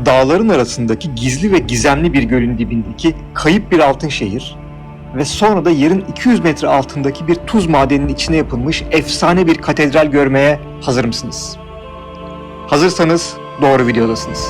Dağların arasındaki gizli ve gizemli bir gölün dibindeki kayıp bir altın şehir ve sonra da yerin 200 metre altındaki bir tuz madeninin içine yapılmış efsane bir katedral görmeye hazır mısınız? Hazırsanız doğru videodasınız.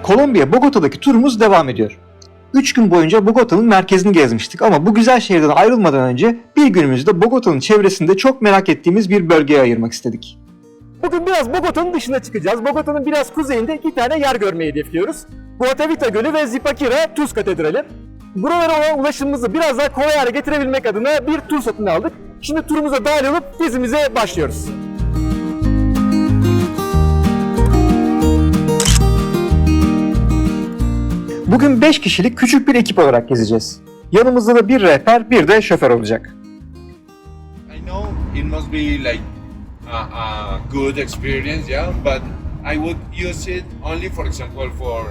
Kolombiya, Bogota'daki turumuz devam ediyor. 3 gün boyunca Bogota'nın merkezini gezmiştik ama bu güzel şehirden ayrılmadan önce bir günümüzü de Bogota'nın çevresinde çok merak ettiğimiz bir bölgeye ayırmak istedik. Bugün biraz Bogota'nın dışına çıkacağız. Bogota'nın biraz kuzeyinde 2 tane yer görmeyi hedefliyoruz. Guatavita Gölü ve Zipaquira Tuz Katedrali. Buralara olan ulaşımımızı biraz daha kolay hale getirebilmek adına bir tur satın aldık. Şimdi turumuza dahil olup gezimize başlıyoruz. Bugün 5 kişilik küçük bir ekip olarak gezeceğiz. Yanımızda da bir rehber, bir de şoför olacak. I know it must be like a good experience, yeah, but I would use it only, for example, for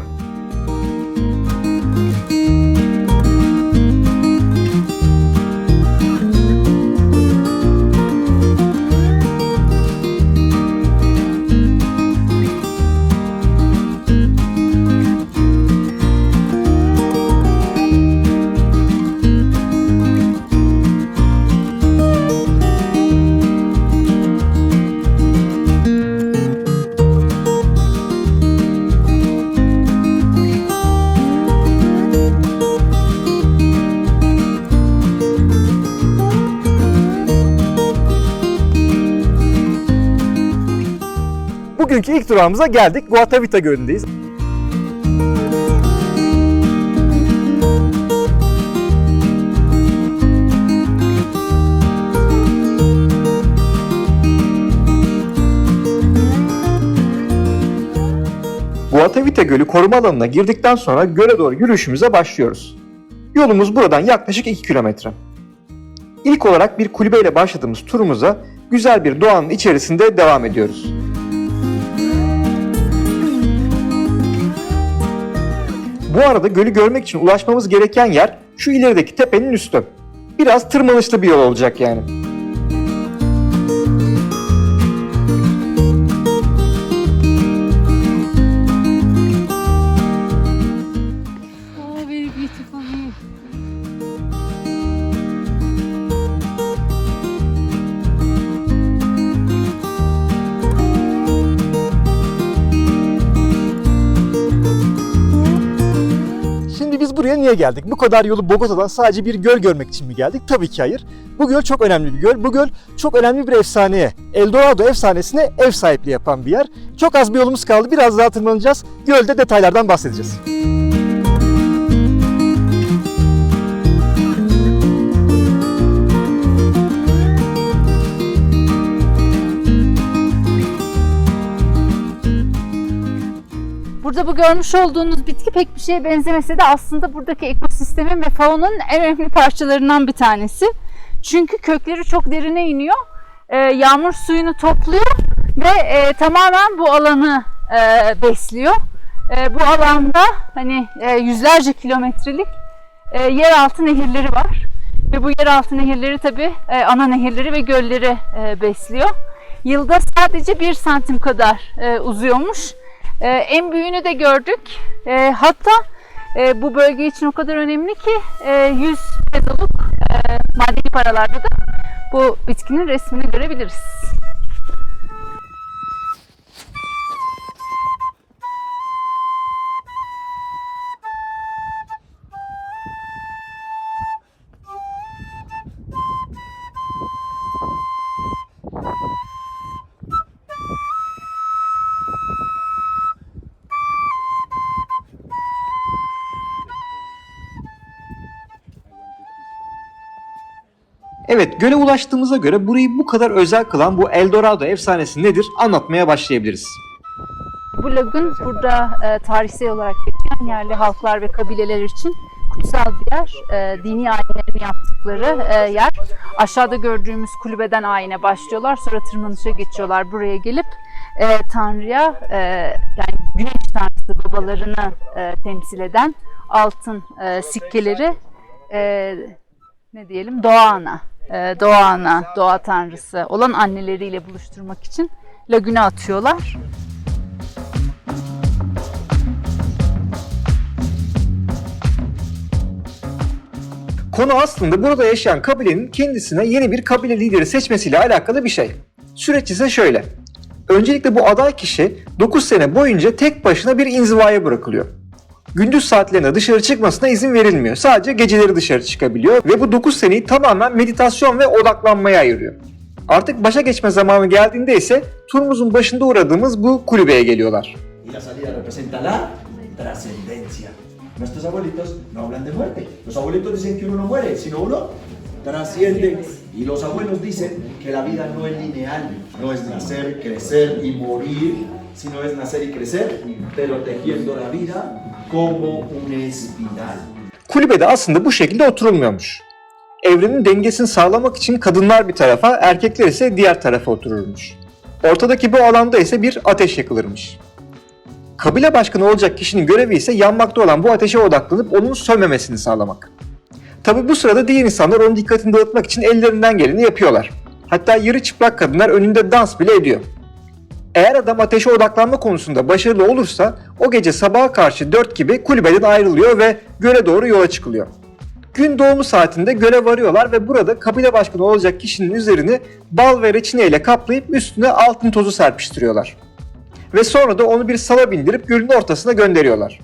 Bugünkü ilk durağımıza geldik. Guatavita Gölü'ndeyiz. Guatavita Gölü koruma alanına girdikten sonra göle doğru yürüyüşümüze başlıyoruz. Yolumuz buradan yaklaşık 2 kilometre. İlk olarak bir kulübeyle başladığımız turumuza güzel bir doğanın içerisinde devam ediyoruz. Bu arada gölü görmek için ulaşmamız gereken yer şu ilerideki tepenin üstü. Biraz tırmanışlı bir yol olacak yani. Oh, very beautiful view. Şimdi biz buraya niye geldik? Bu kadar yolu Bogota'dan sadece bir göl görmek için mi geldik? Tabii ki hayır. Bu göl çok önemli bir göl. Bu göl çok önemli bir efsaneye, El Dorado efsanesine ev sahipliği yapan bir yer. Çok az bir yolumuz kaldı. Biraz daha tırmanacağız. Gölde detaylardan bahsedeceğiz. Burada bu görmüş olduğunuz bitki pek bir şeye benzemese de aslında buradaki ekosistemin ve faunanın en önemli parçalarından bir tanesi. Çünkü kökleri çok derine iniyor, yağmur suyunu topluyor ve tamamen bu alanı besliyor. Bu alanda hani yüzlerce kilometrelik yeraltı nehirleri var. Ve bu yeraltı nehirleri tabii ana nehirleri ve gölleri besliyor. Yılda sadece 1 santim kadar uzuyormuş. En büyüğünü de gördük. Hatta bu bölge için o kadar önemli ki 100 pezoluk madeni paralarda da bu bitkinin resmini görebiliriz. Evet, göle ulaştığımıza göre burayı bu kadar özel kılan bu El Dorado efsanesi nedir anlatmaya başlayabiliriz. Bu lagün burada tarihsel olarak geçen yerli halklar ve kabileler için kutsal bir yer. Dini ayinlerini yaptıkları yer. Aşağıda gördüğümüz kulübeden ayine başlıyorlar. Sonra tırmanışa geçiyorlar. Buraya gelip Tanrı'ya yani güneş tanrısı babalarını temsil eden altın sikkeleri ne diyelim doğa tanrısı olan anneleriyle buluşturmak için lagüne atıyorlar. Konu aslında burada yaşayan kabilenin kendisine yeni bir kabile lideri seçmesiyle alakalı bir şey. Süreç ise şöyle. Öncelikle bu aday kişi 9 sene boyunca tek başına bir inzivaya bırakılıyor. Gündüz saatlerinde dışarı çıkmasına izin verilmiyor. Sadece geceleri dışarı çıkabiliyor ve bu 9 seneyi tamamen meditasyon ve odaklanmaya ayırıyor. Artık başa geçme zamanı geldiğinde ise turumuzun başında uğradığımız bu kulübeye geliyorlar. Y la salida representa la trascendencia. Nuestros abuelitos no hablan de muerte. Los abuelitos dicen que uno no muere, sino uno trasciende. Y los abuelos dicen que la vida no es lineal, no es nacer, crecer y morir, sino es nacer y crecer, pero tejiendo la vida como una espiral. Kulübede aslında bu şekilde oturulmuyormuş. Evrenin dengesini sağlamak için kadınlar bir tarafa, erkekler ise diğer tarafa otururmuş. Ortadaki bu alanda ise bir ateş yakılırmış. Kabile başkanı olacak kişinin görevi ise yanmakta olan bu ateşe odaklanıp onun sönmemesini sağlamak. Tabi bu sırada diğer insanlar onun dikkatini dağıtmak için ellerinden geleni yapıyorlar. Hatta yarı çıplak kadınlar önünde dans bile ediyor. Eğer adam ateşe odaklanma konusunda başarılı olursa o gece sabaha karşı 4 gibi kulübeden ayrılıyor ve göle doğru yola çıkılıyor. Gün doğumu saatinde göle varıyorlar ve burada kabile başkanı olacak kişinin üzerini bal ve reçine ile kaplayıp üstüne altın tozu serpiştiriyorlar. Ve sonra da onu bir sala bindirip gölün ortasına gönderiyorlar.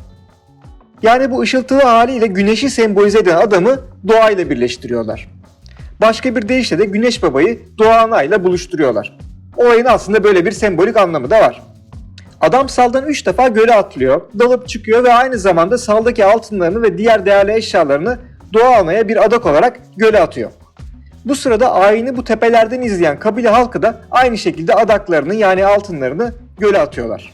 Yani bu ışıltılı haliyle güneşi sembolize eden adamı doğayla birleştiriyorlar. Başka bir deyişle de Güneş Baba'yı Doğa Ana'yla buluşturuyorlar. Olayın aslında böyle bir sembolik anlamı da var. Adam saldan 3 defa göle atlıyor, dalıp çıkıyor ve aynı zamanda saldaki altınlarını ve diğer değerli eşyalarını Doğa Ana'ya bir adak olarak göle atıyor. Bu sırada ayini bu tepelerden izleyen kabile halkı da aynı şekilde adaklarını yani altınlarını göle atıyorlar.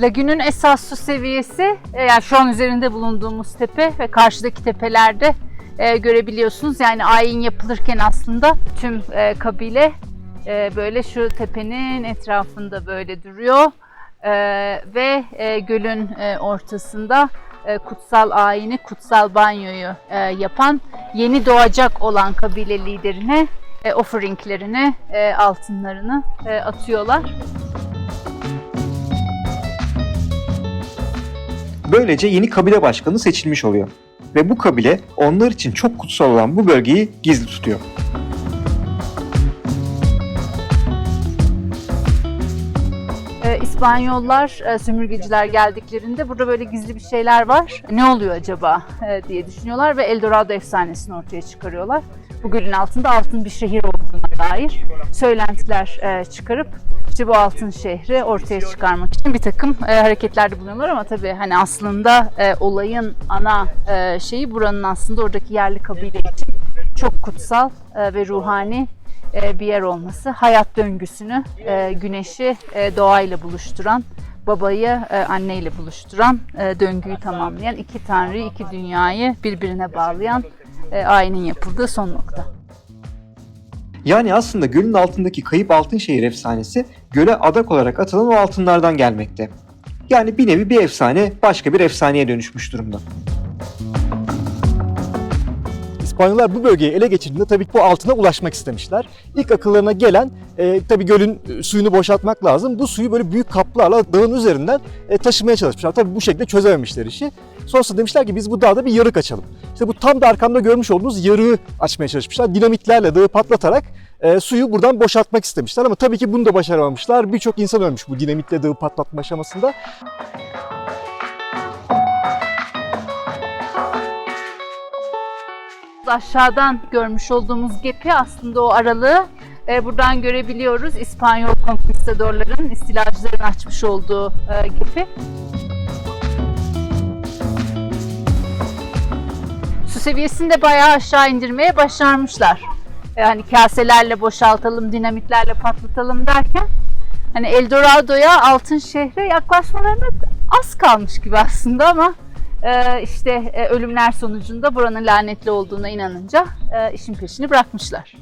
Lagünün esas su seviyesi yani şu an üzerinde bulunduğumuz tepe ve karşıdaki tepelerde görebiliyorsunuz. Yani ayin yapılırken aslında tüm kabile böyle şu tepenin etrafında böyle duruyor ve gölün ortasında kutsal ayini, kutsal banyoyu yapan yeni doğacak olan kabile liderine offeringlerini, altınlarını atıyorlar. Böylece yeni kabile başkanı seçilmiş oluyor. Ve bu kabile onlar için çok kutsal olan bu bölgeyi gizli tutuyor. İspanyollar, sömürgeciler geldiklerinde burada böyle gizli bir şeyler var. Ne oluyor acaba diye düşünüyorlar ve El Dorado efsanesini ortaya çıkarıyorlar. Bu gölün altında altın bir şehir olduğuna dair söylentiler çıkarıp işte bu altın şehri ortaya çıkarmak için bir takım hareketlerde bulunuyorlar ama tabii hani aslında olayın ana şeyi buranın aslında oradaki yerli kabile için çok kutsal ve ruhani bir yer olması. Hayat döngüsünü, güneşi doğayla buluşturan, babayı anneyle buluşturan, döngüyü tamamlayan, iki tanrıyı, iki dünyayı birbirine bağlayan ayinin yapıldığı son nokta. Yani aslında gölün altındaki kayıp altın şehir efsanesi göle adak olarak atılan o altınlardan gelmekte. Yani bir nevi bir efsane başka bir efsaneye dönüşmüş durumda. İspanyollar bu bölgeyi ele geçirdiğinde tabii ki bu altına ulaşmak istemişler. İlk akıllarına gelen tabii gölün suyunu boşaltmak lazım. Bu suyu böyle büyük kaplarla dağın üzerinden taşımaya çalışmışlar. Tabii bu şekilde çözememişler işi. Sonrasında demişler ki biz bu dağda bir yarık açalım. İşte bu tam da arkamda görmüş olduğunuz yarığı açmaya çalışmışlar. Dinamitlerle dağı patlatarak suyu buradan boşaltmak istemişler ama tabii ki bunu da başaramamışlar. Birçok insan ölmüş bu dinamitle dağı patlatma aşamasında. Aşağıdan görmüş olduğumuz gepi aslında o aralığı buradan görebiliyoruz. İspanyol konkistadorların, istilacıların açmış olduğu gepi. Su seviyesini de bayağı aşağı indirmeye başarmışlar. Yani kaselerle boşaltalım, dinamitlerle patlatalım derken hani Eldorado'ya, altın şehre yaklaşmalarına az kalmış gibi aslında ama işte ölümler sonucunda buranın lanetli olduğuna inanınca işin peşini bırakmışlar.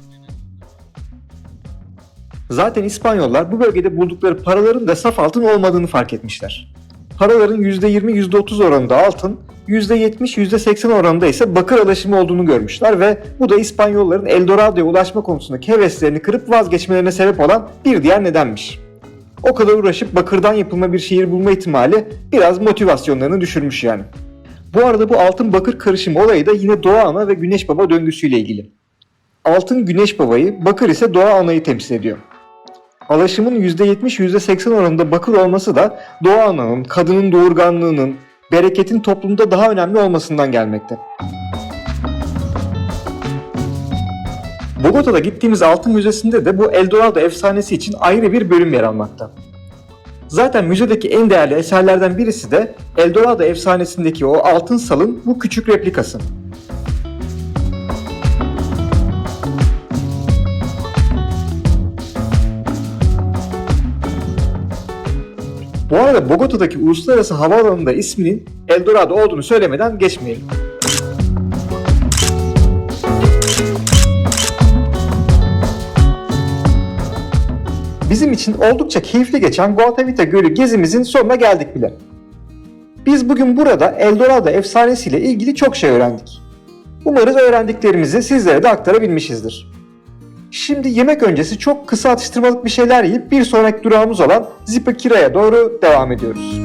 Zaten İspanyollar bu bölgede buldukları paraların da saf altın olmadığını fark etmişler. Paraların %20-%30 oranında altın, %70-%80 oranında ise bakır alaşımı olduğunu görmüşler ve bu da İspanyolların Eldorado'ya ulaşma konusundaki heveslerini kırıp vazgeçmelerine sebep olan bir diğer nedenmiş. O kadar uğraşıp bakırdan yapılma bir şehir bulma ihtimali biraz motivasyonlarını düşürmüş yani. Bu arada bu altın bakır karışımı olayı da yine Doğa Ana ve Güneş Baba döngüsüyle ilgili. Altın Güneş Baba'yı, bakır ise Doğa Ana'yı temsil ediyor. Alaşımın %70-%80 oranında bakır olması da Doğa Ana'nın, kadının doğurganlığının, bereketin toplumda daha önemli olmasından gelmekte. Bogota'da gittiğimiz altın müzesinde de bu Eldorado efsanesi için ayrı bir bölüm yer almakta. Zaten müzedeki en değerli eserlerden birisi de Eldorado efsanesindeki o altın salın bu küçük replikası. Bu arada Bogota'daki uluslararası havaalanında isminin Eldorado olduğunu söylemeden geçmeyelim. Bizim için oldukça keyifli geçen Guatavita Gölü gezimizin sonuna geldik bile. Biz bugün burada Eldorado efsanesiyle ilgili çok şey öğrendik. Umarız öğrendiklerimizi sizlere de aktarabilmişizdir. Şimdi yemek öncesi çok kısa atıştırmalık bir şeyler yiyip bir sonraki durağımız olan Zipaquira'ya doğru devam ediyoruz.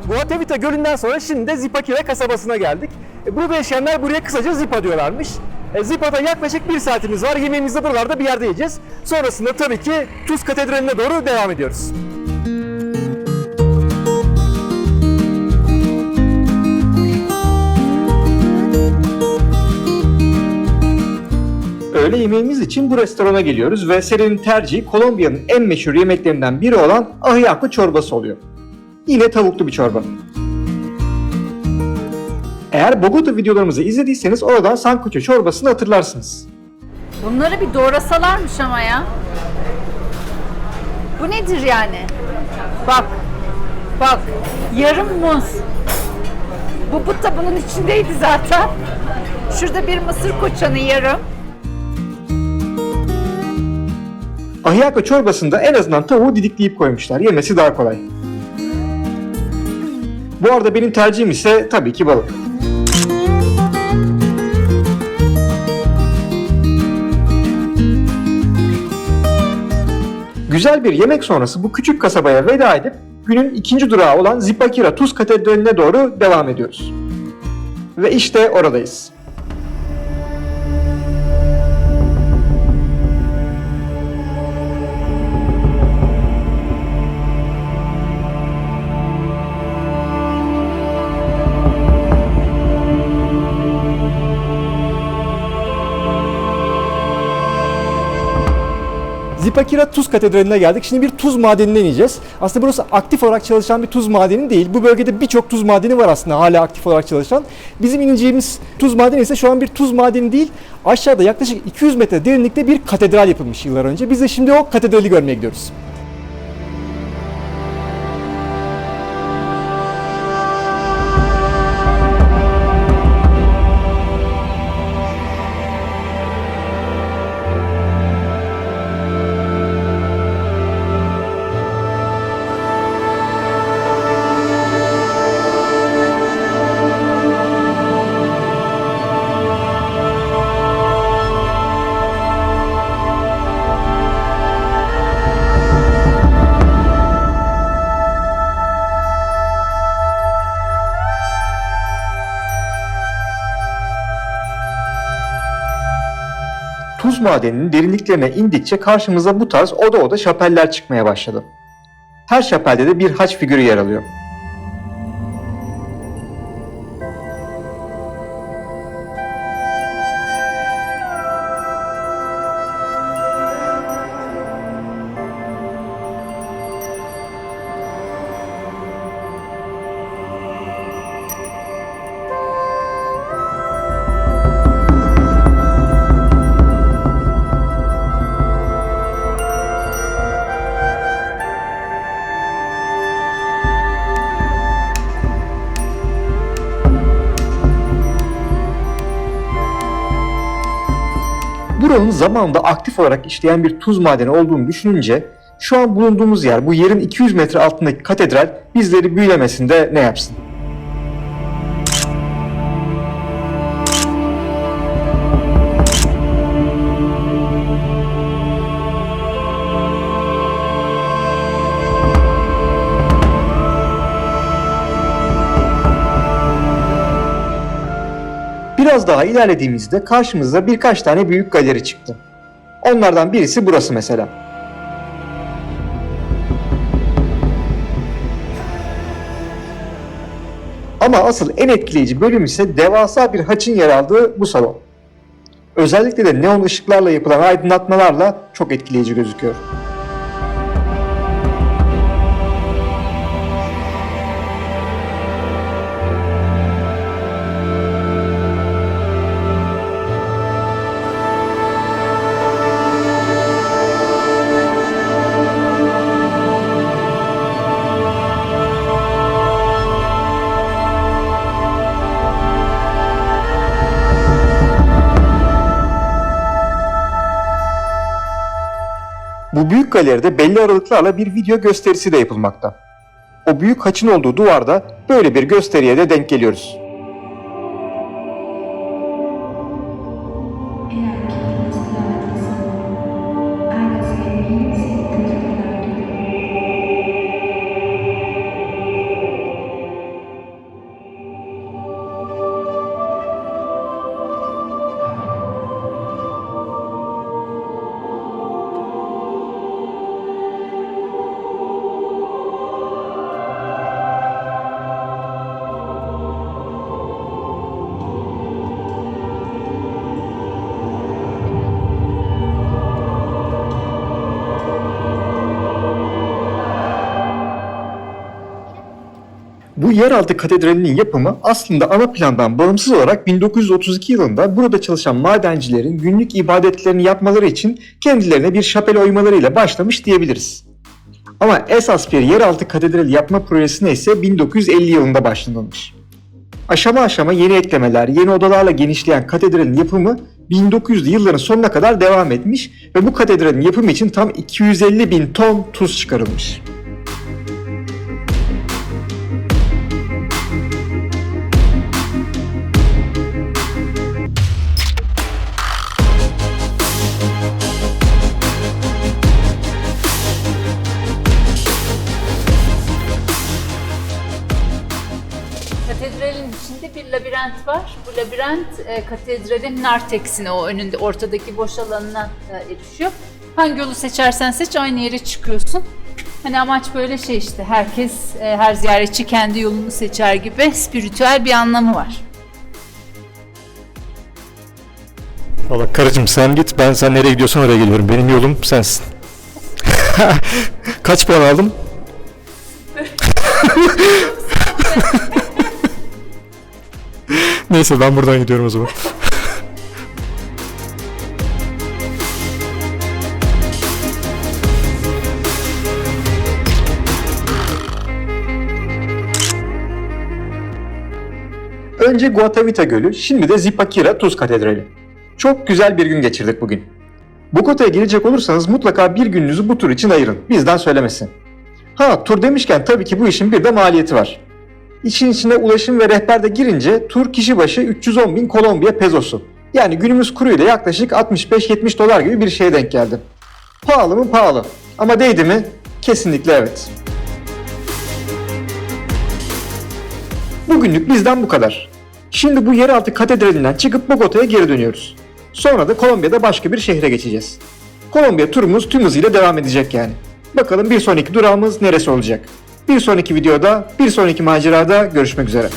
Guatavita Gölü'nden sonra şimdi de Zipaquira kasabasına geldik. Burada yaşayanlar buraya kısaca Zipa diyorlarmış. Zipa'da yaklaşık 1 saatimiz var. Yemeğimizi de buralarda bir yerde yiyeceğiz. Sonrasında tabii ki Tuz Katedrali'ne doğru devam ediyoruz. Öğle yemeğimiz için bu restorana geliyoruz ve serinin tercihi Kolombiya'nın en meşhur yemeklerinden biri olan ahiaco çorbası oluyor. Yine tavuklu bir çorba. Eğer Bogota videolarımızı izlediyseniz oradan sancocho çorbasını hatırlarsınız. Bunları bir doğrasalarmış ama ya. Bu nedir yani? Bak, bak, yarım muz. Bu but da bunun içindeydi zaten. Şurada bir mısır koçanı yarım. Ahiaco çorbasında en azından tavuğu didikleyip koymuşlar. Yemesi daha kolay. Bu arada benim tercihim ise tabii ki balık. Güzel bir yemek sonrası bu küçük kasabaya veda edip günün ikinci durağı olan Zipaquira Tuz Katedrali'ne doğru devam ediyoruz. Ve işte oradayız. Zipaquira Tuz Katedrali'ne geldik. Şimdi bir tuz madeninden ineceğiz. Aslında burası aktif olarak çalışan bir tuz madeni değil. Bu bölgede birçok tuz madeni var aslında hala aktif olarak çalışan. Bizim ineceğimiz tuz madeni ise şu an bir tuz madeni değil. Aşağıda yaklaşık 200 metre derinlikte bir katedral yapılmış yıllar önce. Biz de şimdi o katedrali görmeye gidiyoruz. madeninin derinliklerine indikçe karşımıza bu tarz oda oda şapeller çıkmaya başladı. Her şapelde de bir haç figürü yer alıyor. Buranın zamanında aktif olarak işleyen bir tuz madeni olduğunu düşününce şu an bulunduğumuz yer, bu yerin 200 metre altındaki katedral bizleri büyülemesinde ne yapsın? Biraz daha ilerlediğimizde karşımıza birkaç tane büyük galeri çıktı. Onlardan birisi burası mesela. Ama asıl en etkileyici bölüm ise devasa bir haçın yer aldığı bu salon. Özellikle de neon ışıklarla yapılan aydınlatmalarla çok etkileyici gözüküyor. Bu büyük galeride belli aralıklarla bir video gösterisi de yapılmakta. O büyük haçın olduğu duvarda böyle bir gösteriye de denk geliyoruz. Bu yeraltı katedralinin yapımı aslında ana plandan bağımsız olarak 1932 yılında burada çalışan madencilerin günlük ibadetlerini yapmaları için kendilerine bir şapel oymalarıyla başlamış diyebiliriz. Ama esas bir yeraltı katedrali yapma projesine ise 1950 yılında başlanılmış. Aşama aşama yeni eklemeler, yeni odalarla genişleyen katedralin yapımı 1900'lü yılların sonuna kadar devam etmiş ve bu katedralin yapımı için tam 250 bin ton tuz çıkarılmış. Katedralin içinde bir labirent var. Bu labirent katedralin narteksine, o önünde ortadaki boş alanına erişiyor. Hangi yolu seçersen seç aynı yere çıkıyorsun. Hani amaç böyle şey işte, herkes, her ziyaretçi kendi yolunu seçer gibi spiritüel bir anlamı var. Valla karıcığım sen git, sen nereye gidiyorsan oraya geliyorum. Benim yolum sensin. Kaç puan aldım? Neyse ben buradan gidiyorum o zaman. Önce Guatavita Gölü, şimdi de Zipaquira Tuz Katedrali. Çok güzel bir gün geçirdik bugün. Bogota'ya gelecek olursanız mutlaka bir gününüzü bu tur için ayırın, bizden söylemesin. Ha, tur demişken tabii ki bu işin bir de maliyeti var. İşin içine ulaşım ve rehber de girince tur kişi başı 310 bin Kolombiya pezosu. Yani günümüz kuruyla yaklaşık 65-70 dolar gibi bir şeye denk geldi. Pahalı mı? Pahalı. Ama değdi mi? Kesinlikle evet. Bugünlük bizden bu kadar. Şimdi bu yeraltı katedralinden çıkıp Bogota'ya geri dönüyoruz. Sonra da Kolombiya'da başka bir şehre geçeceğiz. Kolombiya turumuz tüm hızıyla devam edecek yani. Bakalım bir sonraki durağımız neresi olacak? Bir sonraki videoda, bir sonraki macerada görüşmek üzere.